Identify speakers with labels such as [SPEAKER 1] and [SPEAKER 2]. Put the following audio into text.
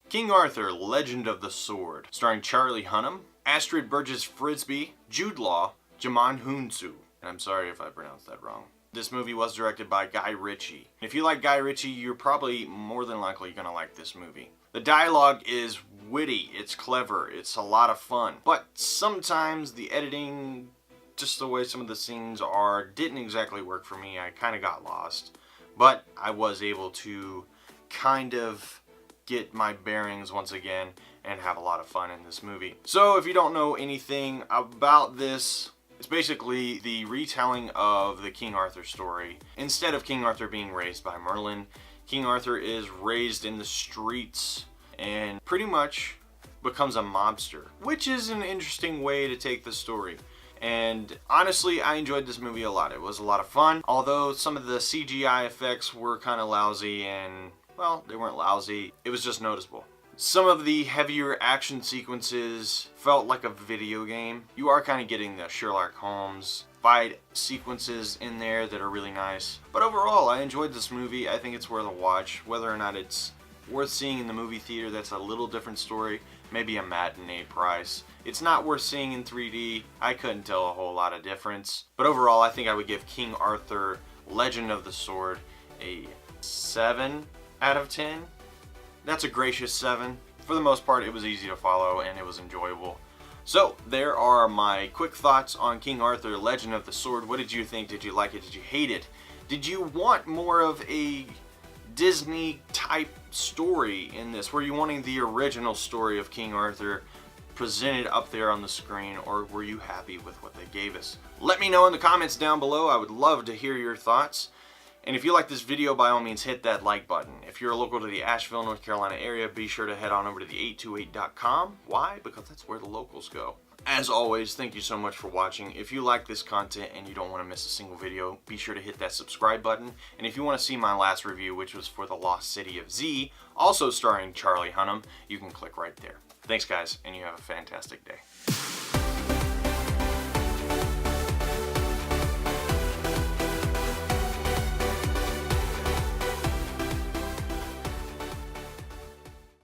[SPEAKER 1] King Arthur, Legend of the Sword, starring Charlie Hunnam, Astrid Burgess Frisbee, Jude Law, Jaman Hunsu. And I'm sorry if I pronounced that wrong. This movie was directed by Guy Ritchie. If you like Guy Ritchie, you're probably more than likely gonna like this movie. The dialogue is witty, it's clever, it's a lot of fun. But sometimes the editing, just the way some of the scenes are, didn't exactly work for me. I kind of got lost. But I was able to kind of get my bearings once again and have a lot of fun in this movie. So if you don't know anything about this, it's basically the retelling of the King Arthur story. Instead of King Arthur being raised by Merlin, King Arthur is raised in the streets and pretty much becomes a mobster, which is an interesting way to take the story. And honestly, I enjoyed this movie a lot. It was a lot of fun, although some of the CGI effects were kind of lousy and, well, they weren't lousy. It was just noticeable. Some of the heavier action sequences felt like a video game. You are kind of getting the Sherlock Holmes fight sequences in there that are really nice. But overall, I enjoyed this movie. I think it's worth a watch. Whether or not it's worth seeing in the movie theater, that's a little different story. Maybe a matinee price. It's not worth seeing in 3D. I couldn't tell a whole lot of difference. But overall, I think I would give King Arthur, Legend of the Sword a 7 out of 10. That's a gracious 7. For the most part, it was easy to follow and it was enjoyable. So, there are my quick thoughts on King Arthur, Legend of the Sword. What did you think? Did you like it? Did you hate it? Did you want more of a Disney type story in this? Were you wanting the original story of King Arthur presented up there on the screen, or were you happy with what they gave us? Let me know in the comments down below. I would love to hear your thoughts. And if you like this video, by all means hit that like button. If you're local to the Asheville, North Carolina area, be sure to head on over to the828.com. Why? Because that's where the locals go. As always, thank you so much for watching. If you like this content and you don't want to miss a single video, be sure to hit that subscribe button. And if you want to see my last review, which was for The Lost City of Z, also starring Charlie Hunnam, you can click right there. Thanks guys, and you have a fantastic day.